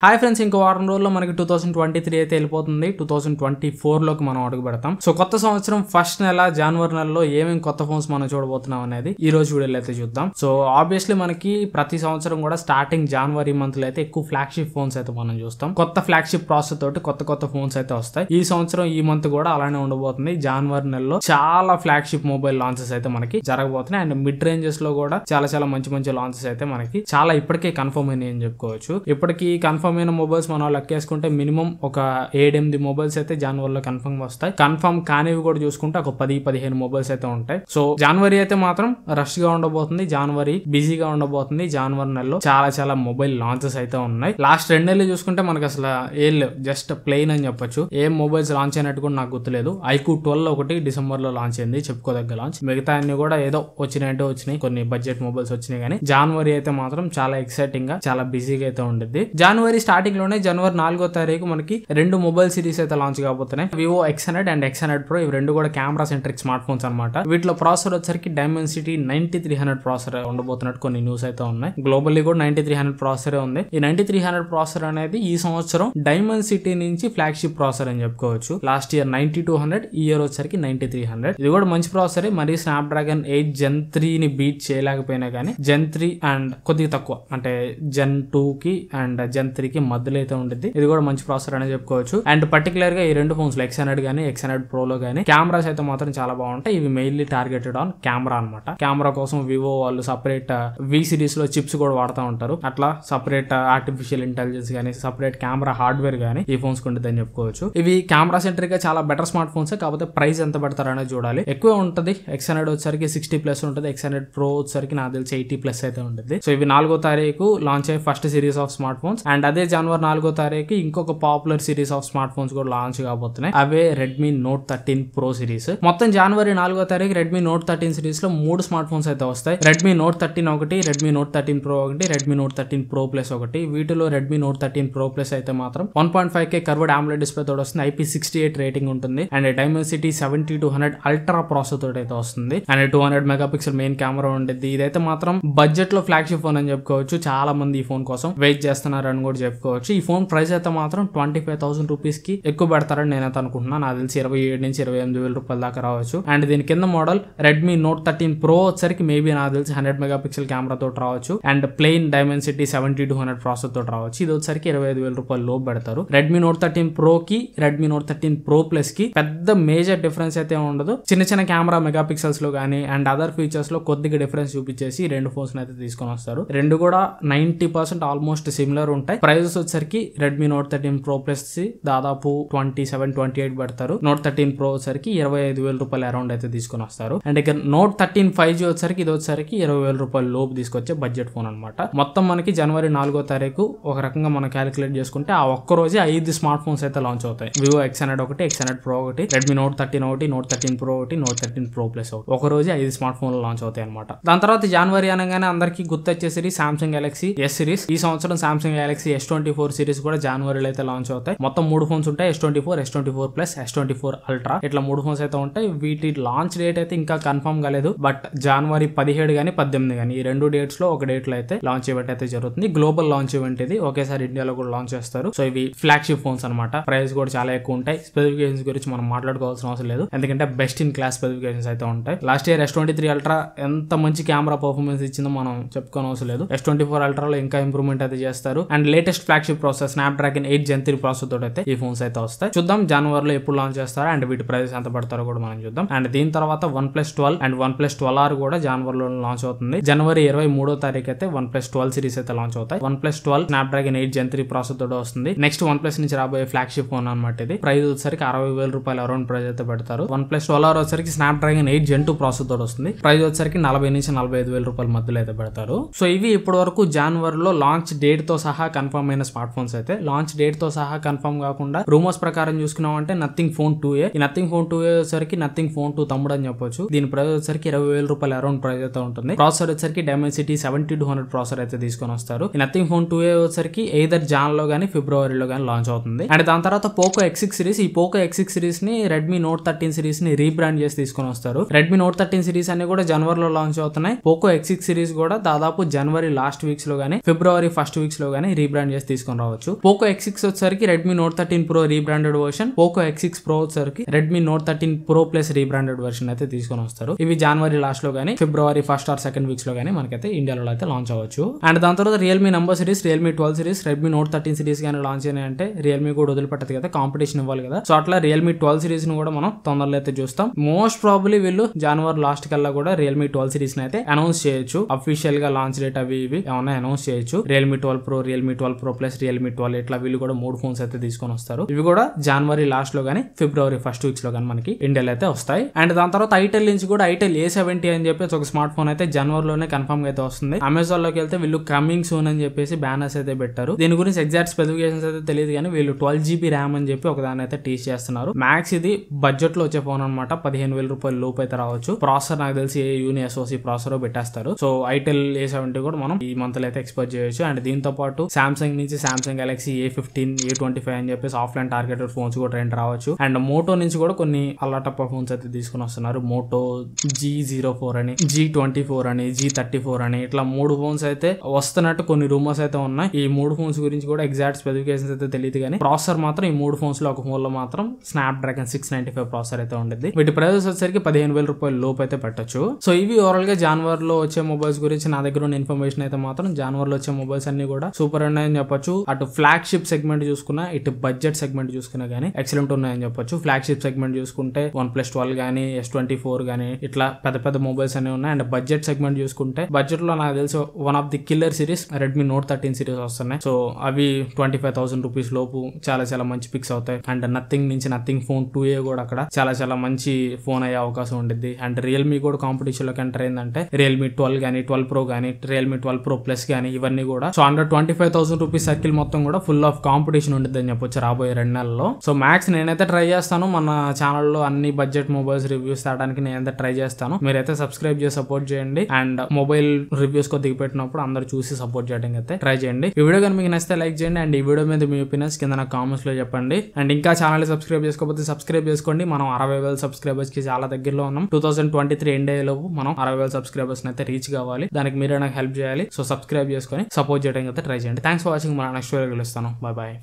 Hi friends, ఇంకో వారం రోజుల్లో మనకి 2023 అయితే వెళ్ళిపోతుంది. 2024లోకి మనం అడుగు పెడతాం. సో కొత్త సంవత్సరం ఫస్ట్ నెల జనవరి నెలలో ఏమేమి కొత్త ఫోన్స్ మనం చూడబోతున్నాం అనేది ఈ రోజు వీడియోలో అయితే చూద్దాం. సో ఆబ్వియస్లీ మనకి ప్రతి సంవత్సరం కూడా స్టార్టింగ్ జనవరి మంత్ లో అయితే ఎక్కువ ఫ్లాగ్షిప్ ఫోన్స్ అయితే మనం చూస్తాం. కొత్త ఫ్లాగ్షిప్ ప్రాసెస్ తోటి కొత్త ఫోన్స్ అయితే వస్తాయి. ఈ సంవత్సరం ఈ మంత్ కూడా అలానే ఉండబోతుంది. జనవరి నెలలో చాలా ఫ్లాగ్షిప్ మొబైల్ లాంచెస్ అయితే మనకి జరగబోతున్నాయి. అండ్ మిడ్ రేంజెస్ లో కూడా చాలా మంచి లాంచెస్ అయితే మనకి చాలా ఇప్పటికే కన్ఫర్మ్ అయినాయి అని చెప్పుకోవచ్చు. ఇప్పటికీ కన్ఫర్మ్ అయిన మొబైల్స్ మనం లెక్కేసుకుంటే మినిమం ఒక 7-8 మొబైల్స్ అయితే జనవరిలో కన్ఫర్మ్ వస్తాయి. కన్ఫర్మ్ కానివి కూడా చూసుకుంటే ఒక 10-15 మొబైల్స్ అయితే ఉంటాయి. సో జనవరి అయితే మాత్రం రష్ గా ఉండబోతుంది. జనవరి బిజీగా ఉండబోతుంది. జనవరి నెలలో చాలా మొబైల్ లాంచెస్ అయితే ఉన్నాయి. లాస్ట్ 2 నెలలు చూసుకుంటే మనకి అసలు ఏం లేవు, జస్ట్ ప్లెయిన్ అని చెప్పొచ్చు. ఏం మొబైల్స్ లాంచ్ అయినట్టు కూడా నాకు గుర్తులేదు. iQOO 12 ఒకటి డిసెంబర్ లో లాంచ్ అయింది, చెప్పుకోదగ్గ లాంచ్. మిగతా అన్ని కూడా ఏదో వచ్చినాయి, కొన్ని బడ్జెట్ మొబైల్స్ వచ్చినాయి. కానీ జనవరి అయితే మాత్రం చాలా ఎక్సైటింగ్ గా చాలా బిజీగా అయితే ఉండిద్ది. జనవరి స్టార్టింగ్ లోనే జనవరి 4వ తారీఖు మనకి 2 మొబైల్ సిరీస్ అయితే లాంచ్ కాబోతున్నాయి. Vivo X100 and X100 Pro. ఇవి రెండు కూడా కెమెరా సెంట్రిక్ స్మార్ట్ ఫోన్స్ అనమాట. వీటిలో ప్రాసెసర్ వచ్చరికి Dimensity 9300 ప్రాసెసర్ ఉండబోతున్నట్టు కొన్ని న్యూస్ అయితే ఉన్నాయి. గ్లోబల్లీ కూడా 9300 ప్రాసెసర్ ఉంది. ఈ 9300 ప్రాసెసర్ అనేది ఈ సంవత్సరం Dimensity నుంచి ఫ్లాగ్షిప్ ప్రాసెసర్ అని చెప్పుకోవచ్చు. లాస్ట్ ఇయర్ 9200, ఈ ఇయర్ వచ్చరికి 9300. ఇది కూడా మంచి ప్రాసెసర్. మరి స్నాప్డ్రాగన్ 8 Gen 3 ని బీట్ చేయలేకపోయినా కానీ Gen 3 అండ్ కొద్దిగా తక్కువ అంటే Gen 2 కి అండ్ Gen 3 కి మధ్యలో అయితే ఉంటుంది. ఇది కూడా మంచి ప్రాసెసర్ అని చెప్పుకోవచ్చు. అండ్ పర్టికులర్ గా ఈ రెండు ఫోన్స్ X100 గానీ X100 Pro లో గానీ కెమెరాస్ అయితే మాత్రం చాలా బాగుంటాయి. ఇవి మెయిన్లీ టార్గెటెడ్ ఆన్ కెమెరా అనమాట. కెమెరా కోసం వివో వాళ్ళు సపరేట్ V సిరీస్ లో చిప్స్ కూడా వాడుతూ ఉంటారు. అట్లా సపరేట్ ఆర్టిఫిషియల్ ఇంటెలిజెన్స్ గానీ సపరేట్ కెమెరా హార్డ్వేర్ గానీ ఈ ఫోన్స్ ఉంటుంది అని చెప్పుకోవచ్చు. ఇవి కెమెరా సెంట్రిక్ గా చాలా బెటర్ స్మార్ట్ ఫోన్స్. కాకపోతే ప్రైస్ ఎంత పెడతారు అనేది చూడాలి. ఎక్కువ ఉంటుంది. X100 వచ్చరికి 60+ ఉంటుంది. X100 Pro వచ్చరికి నాకు తెలిసి 80+ అయితే ఉంటుంది. సో ఇవి 4వ తారీఖు లాంచ్ అయ్యే first series of smart phones. And అదే జనవరి 4వ తారీఖు ఇంకొక popular series of smart phones కూడా లాంచ్ కాబోతున్నాయి. అవే Redmi Note 13 Pro సిరీస్. మొత్తం జనవరి 4వ తారీఖు Redmi Note 13 సిరీస్ లో 3 స్మార్ట్ ఫోన్స్ అయితే వస్తాయి. Redmi Note 13 ఒకటి, Redmi Note 13 Pro ఒకటి, Redmi Note 13 Pro Plus ఒకటి. వీటిలో Redmi Note 13 Pro Plus అయితే మాత్రం 1.5K కర్వ్డ్ AMOLED డిస్ప్లే తోటి వస్తుంది. IP68 రేటింగ్ ఉంటుంది. అండ్ Dimensity 7200 అల్ట్రా ప్రాసెసర్ తోటి అయితే వస్తుంది. అండ్ 200 మెగాపిక్సెల్ మెయిన్ కెమెరా ఉంటుంది. ఇదైతే మాత్రం బడ్జెట్ లో ఫ్లాగ్షిప్ ఫోన్ అని చెప్పుకోవచ్చు. చాలా మంది ఈ ఫోన్ కోసం వెయిట్ చేస్తున్నారు అని కూడా చెప్పుకోవచ్చు. ఈ ఫోన్ ప్రైస్ అయితే మాత్రం 25,000 రూపీస్ కి ఎక్కువ పెడతారని నేనైతే అనుకుంటున్నాను. నాకు తెలిసి 27 నుంచి 28,000 రూపాయల దాకా రావచ్చు. అండ్ దీని కింద మోడల్ Redmi Note 13 Pro వచ్చరికి మేబీ నాకు తెలిసి 100 మెగాపిక్సెల్ కెమెరా తోటి రావచ్చు. అండ్ ప్లెయిన్ Dimensity 7200 ప్రాసెసర్ తోటి రావచ్చు. ఇది వచ్చరికి 25,000 రూపాయలు లోపు పెడతారు. Redmi Note 13 Pro కి Redmi Note 13 Pro Plus కి పెద్ద మేజర్ డిఫరెన్స్ అయితే ఉండదు. చిన్న కెమెరా మెగాపిక్సెల్స్ లో గానీ అండ్ అదర్ ఫీచర్స్ లో కొద్దిగా డిఫరెన్స్ చూపించేసి రెండు ఫోన్స్ అయితే తీసుకొని వస్తారు. రెండు కూడా 90% ఆల్మోస్ట్ సిమిలర్ ఉంటాయి. ప్రైజెస్ వచ్చరికి Redmi Note 13 Pro Plus దాదాపు 27-28 పెడతారు. Note 13 Pro వచ్చరికి 25,000 రూపాయలు అరౌండ్ అయితే తీసుకొని వస్తారు. అండ్ ఇక Note 13 5G వచ్చరికి ఇది వచ్చరికి 20,000 రూపాయలు లోపు తీసుకొచ్చే బడ్జెట్ ఫోన్ అనమాట. మొత్తం మనకి జనవరి 4వ తారీఖు ఒక రకంగా మనం క్యాలిక్యులేట్ చేసుకుంటే ఆ ఒక్క రోజే 5 స్మార్ట్ ఫోన్స్ అయితే లాంచ్ అవుతాయి. వివో X100 ఒకటి, X100 Pro ఒకటి, Redmi Note 13 ఒకటి, Note 13 Pro ఒకటి, Note 13 Pro Plus ఒకటి. ఒక రోజే 5 స్మార్ట్ ఫోన్లు లాంచ్ అవుతాయి అనమాట. దాని తర్వాత జనవరి అనగానే అందరికి గుర్తొచ్చే series Samsung Galaxy S series. ఈ సంవత్సరం Samsung Galaxy S24 సిరీస్ కూడా జనవరిలో అయితే లాంచ్ అవుతాయి. మొత్తం 3 ఫోన్స్ ఉంటాయి. S24, S24 Plus, S24 Ultra. ఇట్లా 3 ఫోన్స్ అయితే ఉంటాయి. వీటి లాంచ్ డేట్ అయితే ఇంకా కన్ఫర్మ్ కాలేదు. బట్ జనవరి 17 గానీ 18 గానీ ఈ 2 డేట్స్ లో ఒక డేట్ లో అయితే లాంచ్ ఈవెంట్ అయితే జరుగుతుంది. గ్లోబల్ లాంచ్ ఈవెంట్ ఇది. ఒకేసారి ఇండియాలో కూడా లాంచ్ చేస్తారు. సో ఇవి ఫ్లాగ్షిప్ ఫోన్స్ అనమాట. ప్రైస్ కూడా చాలా ఎక్కువ ఉంటాయి. స్పెసిఫికేషన్స్ గురించి మనం మాట్లాడుకోవాల్సిన అవసరం లేదు, ఎందుకంటే బెస్ట్ ఇన్ క్లాస్ స్పెసిఫికేషన్స్ అయితే ఉంటాయి. లాస్ట్ ఇయర్ S23 Ultra ఎంత మంచి కెమెరా పర్ఫార్మెన్స్ ఇచ్చిందో మనం చెప్పుకోని అవసరం లేదు. S24 Ultra లో ఇంకా ఇంప్రూవ్మెంట్ అయితే చేస్తారు. And latest flagship processor Snapdragon 8 Gen 3 processor తోటి అయితే ఈ ఫోన్స్ అయితే వస్తాయి. చూద్దాం జనవరిలో ఎప్పుడు లాంచ్ చేస్తారో అండ్ వీటి ప్రైస్ ఎంత పడతారో కూడా మనం చూద్దాం. అండ్ దీని తర్వాత OnePlus 12 అండ్ OnePlus 12R కూడా జనవరిలో లాంచ్ అవుతుంది. జనవరి 23వ తారీఖు అయితే OnePlus 12 సిరీస్ అయితే లాంచ్ అవుతాయి. OnePlus 12 Snapdragon 8 Gen 3 ప్రాసెసర్ తోటి వస్తుంది. నెక్స్ట్ OnePlus నుంచి రాబోయే ఫ్లాగ్షిప్ ఫోన్ అనమాట ఇది. ప్రైస్ వచ్చరికి 60,000 రూపాయలు అరౌండ్ ప్రైస్ అయితే పెడతారు. OnePlus 12R వచ్చరికి Snapdragon 8 Gen 2 ప్రాసెసర్ తోటి వస్తుంది. ప్రైస్ వచ్చరికి 40 నుంచి 45,000 రూపాయల మధ్యలో అయితే పెడతారు. సో ఇవి ఇప్పటి వరకు జనవరిలో లాంచ్ డేట్ తో సహా కన్ఫర్మ్ అయిన స్మార్ట్ ఫోన్స్ అయితే. లాంచ్ డేట్ తో సహా కన్ఫర్మ్ కాకుండా రూమర్స్ ప్రకారం చూసుకున్నాం అంటే Nothing Phone 2a. ఈ Nothing Phone 2a వచ్చరికి Nothing Phone 2 తమ్ముడు అని చెప్పొచ్చు. దీని ప్రైస్ వచ్చరికి 20,000 రూపాయలు అరౌండ్ ప్రైస్ అయితే ఉంటుంది. ప్రాసెసర్ వచ్చరికి Dimensity 7200 ప్రాసెసర్ అయితే తీసుకొని వస్తారు. ఈ Nothing Phone 2a వచ్చరికి ఎయిదర్ జాన్ లో గానీ ఫిబ్రవరిలో గానీ లాంచ్ అవుతుంది. అండ్ దాని తర్వాత Poco X6 సిరీస్. ఈ Poco X6 సిరీస్ ని Redmi Note 13 సిరీస్ ని రీబ్రాండ్ చేసి తీసుకొని వస్తారు. Redmi Note 13 సిరీస్ అన్ని కూడా జనవరిలో లాంచ్ అవుతున్నాయి. Poco X6 సిరీస్ కూడా దాదాపు జనవరి లాస్ట్ వీక్స్ లో గానీ ఫిబ్రవరి ఫస్ట్ వీక్స్ లో గానీ రీబ్రాండ్ రీబ్రాండ్ చేసి తీసుకొని రావచ్చు. పోకో X6 వచ్చేసరికి Redmi note 13 Pro rebranded version, Poco X6 Pro వచ్చేసరికి Redmi note 13 Pro plus rebranded version అయితే తీసుకొని వస్తారు. ఇవి జనవరి లాస్ట్ లో గానీ ఫిబ్రవరి ఫస్ట్ ఆర్ సెకండ్ వీక్స్ లో గానీ మనకైతే ఇండియాలో అయితే లాంచ్ అవ్వచ్చు. అండ్ దాని తర్వాత Realme number series, Realme 12 series, Redmi note 13 series గానీ లాంచ్ అయినాయి అంటే రియల్మీ కూడా వదిలిపెట్టదు కదా, కాంపిటీషన్ ఇవ్వాలి కదా. సో అట్లా రియల్మీ 12 సిరీస్ ను కూడా మనం తొందరలో అయితే చూస్తాం. మోస్ట్ ప్రాబబ్లీ వీళ్ళు జనవరి లాస్ట్ కల్లా కూడా రియల్మీ 12 సిరీస్ ని అయితే అనౌన్స్ చేయొచ్చు. అఫీషియల్ గా లాంచ్ డేట్ అవి ఇవి ఏమన్నా అనౌన్స్ చేయొచ్చు. Realme 12 Pro, Realme 12 Pro plus, Realme 12 ఇట్లా వీళ్ళు కూడా 3 ఫోన్స్ అయితే తీసుకొని వస్తారు. ఇవి కూడా జనవరి లాస్ట్ లో గానీ ఫిబ్రవరి ఫస్ట్ వీక్స్ లో గానీ మనకి ఇండియాలో అయితే వస్తాయి. అండ్ దాని తర్వాత ఐటెల్ నుంచి కూడా ఐటెల్ A70 అని చెప్పేసి ఒక స్మార్ట్ ఫోన్ అయితే జనవరిలోనే కన్ఫర్మ్ గా అయితే వస్తుంది. అమెజాన్ లోకి వెళ్తే వీళ్ళు కమింగ్ సూన్ అని చెప్పేసి బ్యానర్స్ అయితే పెట్టారు. దీని గురించి ఎగ్జాక్ట్ స్పెసిఫికేషన్స్ అయితే తెలియదు కానీ వీళ్ళు 12GB ర్యామ్ అని చెప్పి ఒక దాన్ని అయితే టీచ్ చేస్తున్నారు. మ్యాక్స్ ఇది బడ్జెట్ లో వచ్చే ఫోన్ అనమాట. 15,000 రూపాయల లోపు అయితే రావచ్చు. ప్రాసెసర్ నాకు తెలిసి యూని SoC ప్రాసెసర్ పెట్టేస్తారు. సో ఐటెల్ A70 కూడా మనం ఈ మంత్ లో అయితే ఎక్స్పెక్ట్ చేయొచ్చు. అండ్ దీంతో పాటు సామ్సంగ్ నుంచి సామ్సంగ్ గెలాక్సీ A15, A25 అని చెప్పేసి ఆఫ్లైన్ టార్గెటెడ్ ఫోన్స్ కూడా రెండు రావచ్చు. అండ్ మోటో నుంచి కూడా కొన్ని అల్లాటప్ప ఫోన్స్ అయితే తీసుకుని వస్తున్నారు. మోటో G04 అని, G24 అని, G34 అని ఇట్లా 3 ఫోన్స్ అయితే వస్తున్నట్టు కొన్ని రూమర్స్ అయితే ఉన్నాయి. ఈ 3 ఫోన్స్ గురించి కూడా ఎగ్జాక్ట్ స్పెసిఫికేషన్స్ అయితే తెలియదు కానీ ప్రాసెసర్ మాత్రం ఈ 3 ఫోన్స్ లో ఒక ఫోన్ లో మాత్రం స్నాప్డ్రాగన్ 695 ప్రాసెసర్ అయితే ఉండేది. వీటి ప్రైస్ వచ్చేసరికి 15,000 రూపాయల లోపు అయితే పెట్టొచ్చు. సో ఇవి ఓవరాల్ గా జనవరిలో వచ్చే మొబైల్స్ గురించి నా దగ్గర ఉన్న ఇన్ఫర్మేషన్ అయితే మాత్రం జనవరిలో వచ్చే మొబైల్స్ అన్ని కూడా సూపర్ ఉన్నాయని చెప్పొచ్చు. అటు ఫ్లాగ్షిప్ సెగ్మెంట్ చూసుకున్నా, ఇటు బడ్జెట్ సెగ్మెంట్ చూసుకున్నా గానీ ఎక్సలెంట్ ఉన్నాయని చెప్పొచ్చు. ఫ్లాగ్షిప్ సెగ్మెంట్ చూసుకుంటే OnePlus 12 గానీ, S24 గానీ ఇట్లా పెద్ద పెద్ద మొబైల్స్ అన్ని ఉన్నాయి. అండ్ బడ్జెట్ సెగ్మెంట్ చూసుకుంటే బడ్జెట్ లో నాకు తెలిసి one of the killer series Redmi note 13 series వస్తున్నాయి. సో అవి 25,000 రూపీస్ లోపు చాలా చాలా మంచి పిక్స్ అవుతాయి. అండ్ నథింగ్ నుంచి నథింగ్ ఫోన్ 2A కూడా అక్కడ చాలా చాలా మంచి ఫోన్ అయ్యే అవకాశం ఉంటుంది. అండ్ రియల్మీ కూడా కాంపిటీషన్ లోకి ఎంటర్ అయిందంటే రియల్మీ 12 గానీ, 12 Pro గానీ, రియల్మీ 12 Pro ప్లస్ గానీ ఇవన్నీ కూడా సో అండర్ 25,000 రూపీస్ సర్కిల్ మొత్తం కూడా ఫుల్ ఆఫ్ కాంపిటీషన్ ఉంటుంది అని చెప్పొచ్చు రాబోయే 2 నెలల్లో. సో మ్యాక్స్ నేనైతే ట్రై చేస్తాను మన ఛానల్లో అన్ని బడ్జెట్ మొబైల్స్ రివ్యూస్ తేడానికి నేనైతే ట్రై చేస్తాను. మీరైతే సబ్స్క్రైబ్ చేసి సపోర్ట్ చేయండి. అండ్ మొబైల్ రివ్యూస్ కొద్దిగా పెట్టినప్పుడు అందరూ చూసి సపోర్ట్ చేయడానికి అయితే ట్రై చేయండి. ఈ వీడియో కానీ మీకు నచ్చితే లైక్ చేయండి. అండ్ ఈ వీడియో మీద మీ ఒపీనియన్స్ కింద నాకు కామెంట్స్ లో చెప్పండి. అండ్ ఇంకా ఛానల్ సబ్స్క్రైబ్ చేసుకోకపోతే సబ్స్క్రైబ్ చేసుకోండి. మనం 60,000 సబ్స్క్రైబర్స్ కి చాలా దగ్గరలో ఉన్నాం. 2023 ఎండ్ అయ్యే లోపు మనం 60,000 సబ్స్క్రైబర్స్ అయితే రీచ్ కావాలి. దానికి మీరే నాకు హెల్ప్ చేయాలి. సో సబ్స్క్రైబ్ చేసుకొని సపోర్ట్ చేయడానికి అయితే ట్రై చేయండి. Thanks for watching. మన నెక్స్ట్ వీడియో కలుస్తాను. Bye bye.